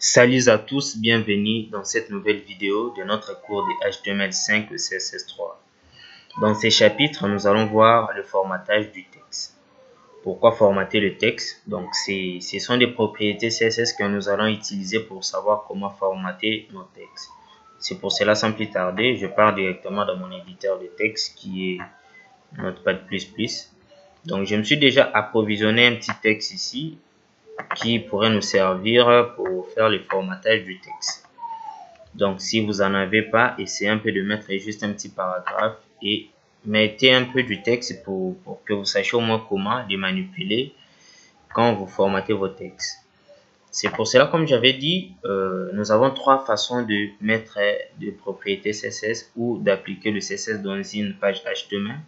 Salut à tous, bienvenue dans cette nouvelle vidéo de notre cours de HTML5 et CSS3. Dans ces chapitres, nous allons voir le formatage du texte. Pourquoi formater le texte? Donc, ce sont des propriétés CSS que nous allons utiliser pour savoir comment formater nos textes. C'est pour cela, sans plus tarder, je pars directement dans mon éditeur de texte qui est Notepad++. Donc, je me suis déjà approvisionné un petit texte ici qui pourrait nous servir pour faire le formatage du texte. Donc, si vous n'en avez pas, essayez un peu de mettre juste un petit paragraphe et mettez un peu du texte pour que vous sachiez au moins comment les manipuler quand vous formatez vos textes. C'est pour cela, comme j'avais dit, nous avons trois façons de mettre des propriétés CSS ou d'appliquer le CSS dans une page HTML.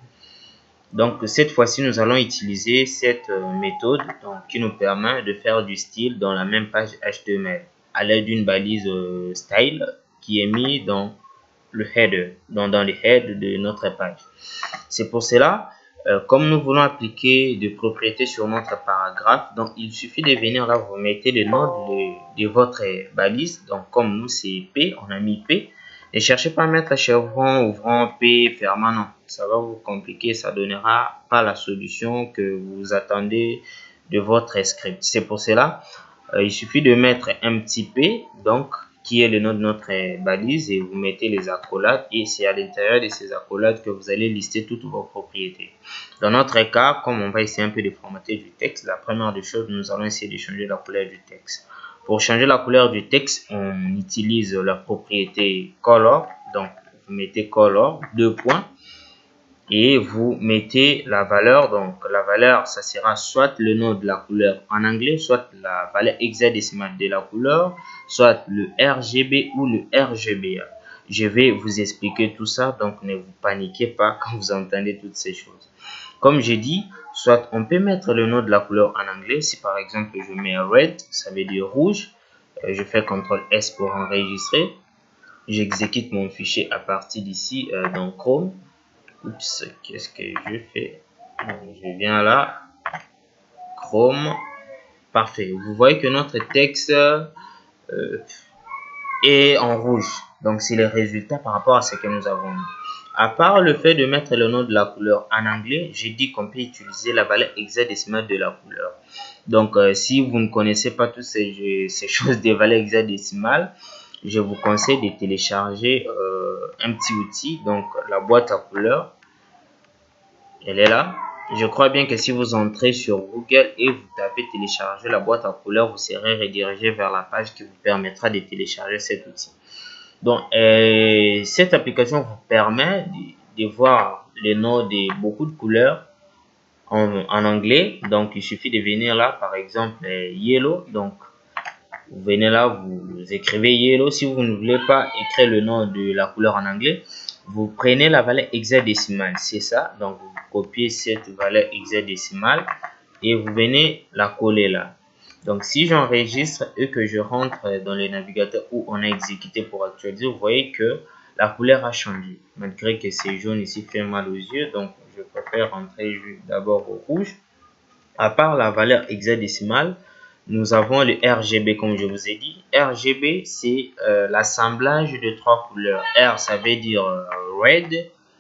Donc, cette fois-ci, nous allons utiliser cette méthode qui nous permet de faire du style dans la même page HTML à l'aide d'une balise style qui est mise dans le header, dans le head de notre page. C'est pour cela, comme nous voulons appliquer des propriétés sur notre paragraphe, donc il suffit de venir là, vous mettez le nom de votre balise. Donc, comme nous, c'est P, on a mis P. Ne cherchez pas à mettre chevron, ouvrant, P, fermant, non. Ça va vous compliquer, ça donnera pas la solution que vous attendez de votre script. C'est pour cela, il suffit de mettre un petit P, donc, qui est le nom de notre balise, et vous mettez les accolades, et c'est à l'intérieur de ces accolades que vous allez lister toutes vos propriétés. Dans notre cas, comme on va essayer un peu de formater du texte, la première des choses, nous allons essayer de changer la couleur du texte. Pour changer la couleur du texte, on utilise la propriété color. Donc, vous mettez color, 2 points, et vous mettez la valeur. Donc, la valeur, ça sera soit le nom de la couleur en anglais, soit la valeur hexadécimale de la couleur, soit le RGB ou le RGBA. Je vais vous expliquer tout ça, donc ne vous paniquez pas quand vous entendez toutes ces choses. Comme j'ai dit, soit on peut mettre le nom de la couleur en anglais. Si par exemple je mets red, ça veut dire rouge. Je fais CTRL S pour enregistrer. J'exécute mon fichier à partir d'ici dans Chrome. Oups, qu'est-ce que je fais? Je viens là, Chrome. Parfait. Vous voyez que notre texte est en rouge. Donc, c'est le résultat par rapport à ce que nous avons mis. À part le fait de mettre le nom de la couleur en anglais, j'ai dit qu'on peut utiliser la valeur hexadécimale de la couleur. Donc, si vous ne connaissez pas toutes ces choses des valeurs hexadécimales, je vous conseille de télécharger un petit outil, donc la boîte à couleurs. Elle est là. Je crois bien que si vous entrez sur Google et vous tapez télécharger la boîte à couleurs, vous serez redirigé vers la page qui vous permettra de télécharger cet outil. Donc, cette application vous permet de voir les noms de beaucoup de couleurs en anglais. Donc, il suffit de venir là, par exemple, yellow. Donc, vous venez là, vous écrivez yellow. Si vous ne voulez pas écrire le nom de la couleur en anglais, vous prenez la valeur hexadécimale. C'est ça. Donc, vous copiez cette valeur hexadécimale et vous venez la coller là. Donc, si j'enregistre et que je rentre dans le navigateur où on a exécuté pour actualiser, vous voyez que la couleur a changé. Malgré que c'est jaune ici fait mal aux yeux, donc je préfère rentrer d'abord au rouge. À part la valeur hexadécimale, nous avons le RGB comme je vous ai dit. RGB, c'est l'assemblage de trois couleurs. R, ça veut dire red.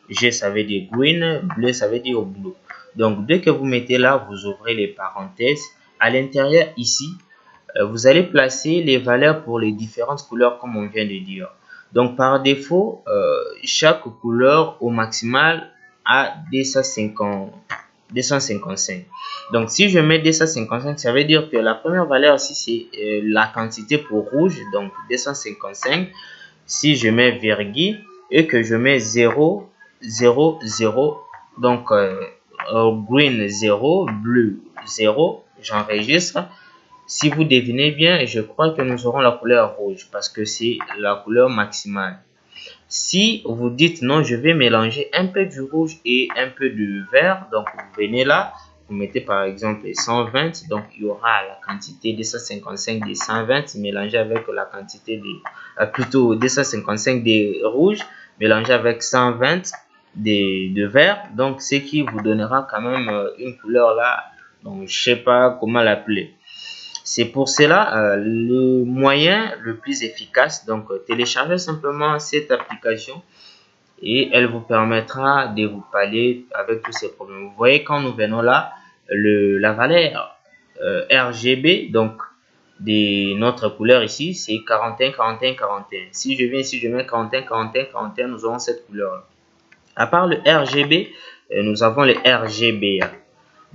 G, ça veut dire green. Bleu, ça veut dire blue. Donc, dès que vous mettez là, vous ouvrez les parenthèses. À l'intérieur, ici, vous allez placer les valeurs pour les différentes couleurs comme on vient de dire. Donc, par défaut, chaque couleur au maximal a 255. Donc, si je mets 255, ça veut dire que la première valeur ici, c'est la quantité pour rouge, donc 255. Si je mets virgule et que je mets 0, 0, 0, donc green 0, bleu 0, j'enregistre. Si vous devinez bien, je crois que nous aurons la couleur rouge parce que c'est la couleur maximale. Si vous dites non, je vais mélanger un peu du rouge et un peu du vert, donc vous venez là, vous mettez par exemple 120, donc il y aura la quantité 255 de 120 mélangé avec la quantité de, plutôt 255 de rouge mélangé avec 120 de vert, donc ce qui vous donnera quand même une couleur là, donc je sais pas comment l'appeler. C'est pour cela le moyen le plus efficace. Donc, téléchargez simplement cette application et elle vous permettra de vous pallier avec tous ces problèmes. Vous voyez, quand nous venons là, la valeur RGB, donc de notre couleur ici, c'est 41, 41, 41. Si je viens ici, je mets 41, 41, 41, nous aurons cette couleur. À part le RGB, nous avons le RGBA.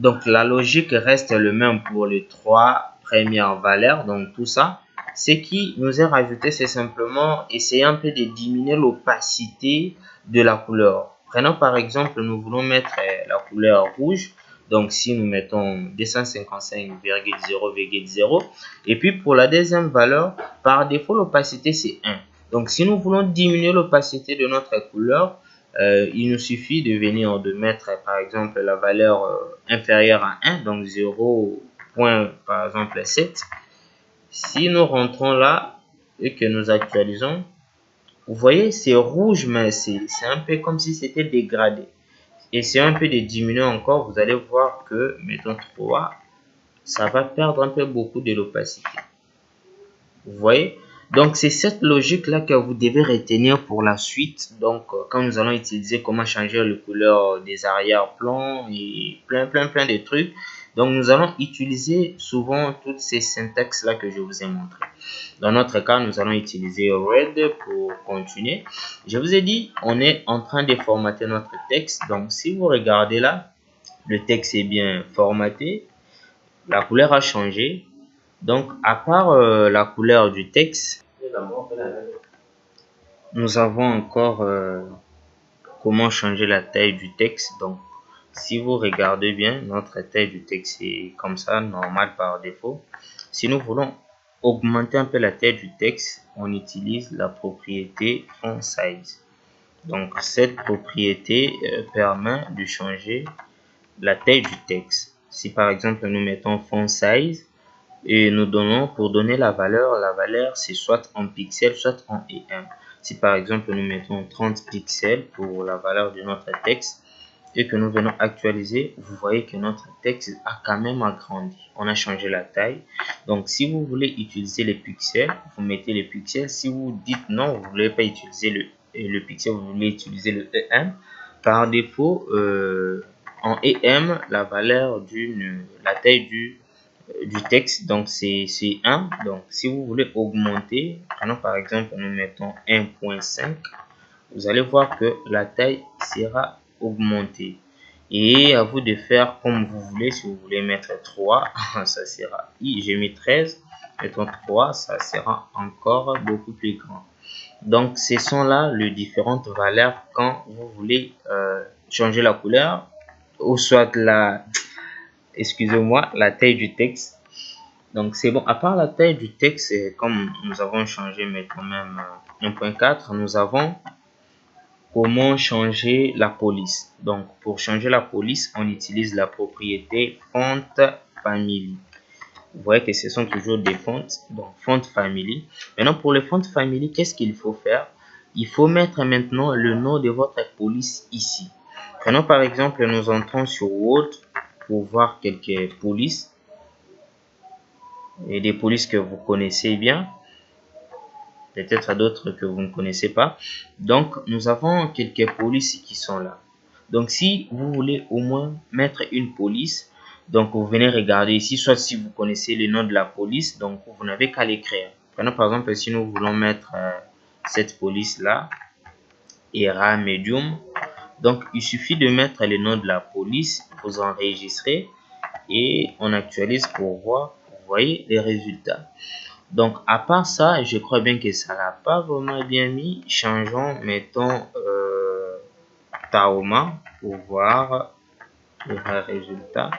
Donc, la logique reste le même pour les trois premières valeurs. Donc, tout ça, ce qui nous est rajouté, c'est simplement essayer un peu de diminuer l'opacité de la couleur. Prenons par exemple, nous voulons mettre la couleur rouge. Donc, si nous mettons 255,0,0. Et puis, pour la deuxième valeur, par défaut, l'opacité, c'est 1. Donc, si nous voulons diminuer l'opacité de notre couleur, il nous suffit de venir de mettre par exemple la valeur inférieure à 1, donc 0. Par exemple 7. Si nous rentrons là et que nous actualisons, vous voyez c'est rouge, mais c'est un peu comme si c'était dégradé. Essayez un peu de diminuer encore, vous allez voir que mettons 3, ça va perdre un peu beaucoup de l'opacité. Vous voyez? Donc, c'est cette logique-là que vous devez retenir pour la suite. Donc, quand nous allons utiliser comment changer la couleur des arrière-plans et plein de trucs. Donc, nous allons utiliser souvent toutes ces syntaxes-là que je vous ai montrées. Dans notre cas, nous allons utiliser Red pour continuer. Je vous ai dit, on est en train de formater notre texte. Donc, si vous regardez là, le texte est bien formaté. La couleur a changé. Donc, à part la couleur du texte, nous avons encore comment changer la taille du texte. Donc, si vous regardez bien, notre taille du texte est comme ça, normal par défaut. Si nous voulons augmenter un peu la taille du texte, on utilise la propriété font size. Donc, cette propriété permet de changer la taille du texte. Si par exemple, nous mettons font size, et nous donnons pour donner la valeur c'est soit en pixels soit en EM. Si par exemple nous mettons 30 pixels pour la valeur de notre texte et que nous venons actualiser, vous voyez que notre texte a quand même agrandi. On a changé la taille. Donc si vous voulez utiliser les pixels, vous mettez les pixels. Si vous dites non, vous ne voulez pas utiliser le pixel, vous voulez utiliser le EM. Par défaut, en EM, la valeur la taille du texte, donc c'est 1. Donc si vous voulez augmenter, prenons par exemple, nous mettons 1.5, vous allez voir que la taille sera augmentée. Et à vous de faire comme vous voulez. Si vous voulez mettre 3, ça sera I. J'ai mis 13, mettons 3, ça sera encore beaucoup plus grand. Donc ce sont là les différentes valeurs quand vous voulez changer la couleur ou soit excusez-moi, la taille du texte. Donc c'est bon. À part la taille du texte, comme nous avons changé maintenant même 1.4, nous avons comment changer la police. Donc pour changer la police, on utilise la propriété font family. Vous voyez que ce sont toujours des fonts, donc font family. Maintenant pour les font family, qu'est-ce qu'il faut faire? Il faut mettre maintenant le nom de votre police ici. Prenons par exemple, nous entrons sur Word pour voir quelques polices et des polices que vous connaissez bien, peut-être d'autres que vous ne connaissez pas. Donc nous avons quelques polices qui sont là. Donc si vous voulez au moins mettre une police, donc vous venez regarder ici, soit si vous connaissez le nom de la police, donc vous n'avez qu'à l'écrire. Prenons par exemple si nous voulons mettre cette police là, ERA medium. Donc il suffit de mettre le nom de la police, vous enregistrez et on actualise pour voir, vous voyez les résultats. Donc à part ça, je crois bien que ça l'a pas vraiment bien mis. Changeons, mettons Taoma pour voir le résultat.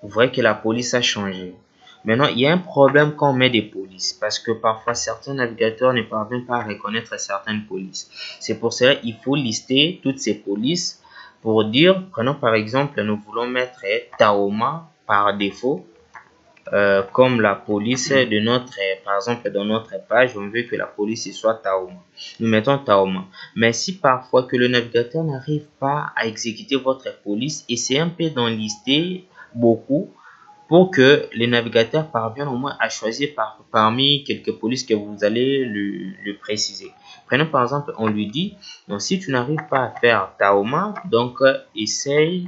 Vous voyez que la police a changé. Maintenant, il y a un problème quand on met des polices parce que parfois certains navigateurs ne parviennent pas à reconnaître certaines polices. C'est pour cela qu'il faut lister toutes ces polices pour dire, prenons par exemple, nous voulons mettre Taoma par défaut. Comme la police de notre, par exemple dans notre page, on veut que la police soit Taoma. Nous mettons Taoma. Mais si parfois que le navigateur n'arrive pas à exécuter votre police, essayez un peu d'en lister beaucoup pour que le navigateur parvienne au moins à choisir parmi quelques polices que vous allez lui préciser. Prenons par exemple, on lui dit, donc si tu n'arrives pas à faire Tahoma, donc essaye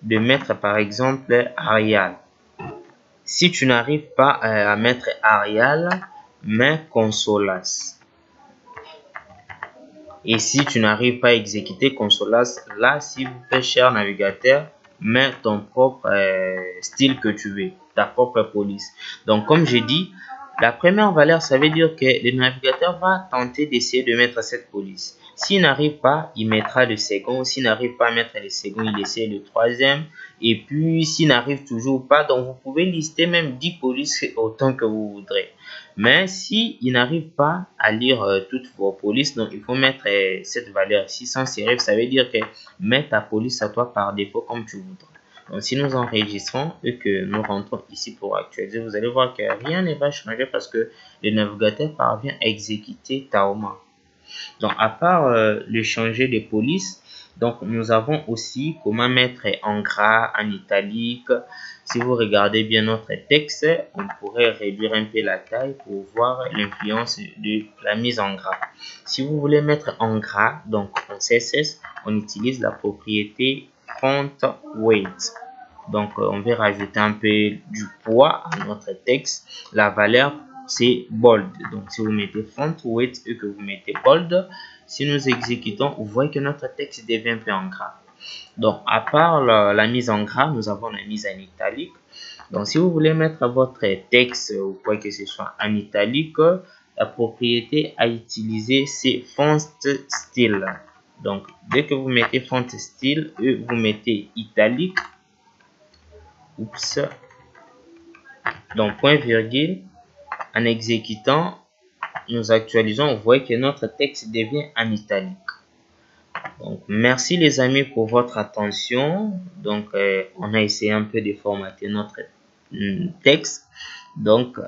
de mettre par exemple Arial. Si tu n'arrives pas à mettre Arial, mets Consolas. Et si tu n'arrives pas à exécuter Consolas, là, s'il vous plaît, cher navigateur, mets ton propre style que tu veux, ta propre police. Donc, comme j'ai dit, la première valeur, ça veut dire que le navigateur va tenter d'essayer de mettre cette police. S'il n'arrive pas, il mettra le second. S'il n'arrive pas à mettre le second, il essaie le troisième. Et puis, s'il n'arrive toujours pas, donc vous pouvez lister même 10 polices autant que vous voudrez. Mais s'il n'arrive pas à lire toutes vos polices, donc il faut mettre cette valeur ici sans serif. Ça veut dire que mets ta police à toi par défaut comme tu voudras. Donc, si nous enregistrons et que nous rentrons ici pour actualiser, vous allez voir que rien ne va changer parce que le navigateur parvient à exécuter Tahoma. Donc, à part le changer de police, donc nous avons aussi comment mettre en gras, en italique. Si vous regardez bien notre texte, on pourrait réduire un peu la taille pour voir l'influence de la mise en gras. Si vous voulez mettre en gras, donc en CSS, on utilise la propriété font weight. Donc, on va rajouter un peu du poids à notre texte. La valeur, c'est bold. Donc, si vous mettez font weight et que vous mettez bold, si nous exécutons, vous voyez que notre texte devient un peu en gras. Donc, à part la mise en gras, nous avons la mise en italique. Donc, si vous voulez mettre votre texte ou quoi que ce soit en italique, la propriété à utiliser, c'est font style. Donc, dès que vous mettez font style et vous mettez italique, oups, donc point virgule, en exécutant, nous actualisons, vous voyez que notre texte devient en italique. Donc, merci les amis pour votre attention. Donc, on a essayé un peu de formater notre texte. Donc,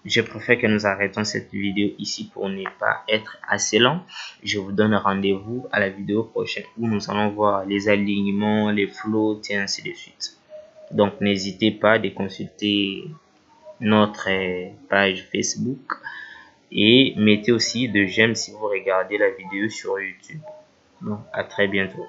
je préfère que nous arrêtons cette vidéo ici pour ne pas être assez long. Je vous donne rendez-vous à la vidéo prochaine où nous allons voir les alignements, les floats et ainsi de suite. Donc, n'hésitez pas à consulter notre page Facebook et mettez aussi de j'aime si vous regardez la vidéo sur YouTube. Donc, à très bientôt.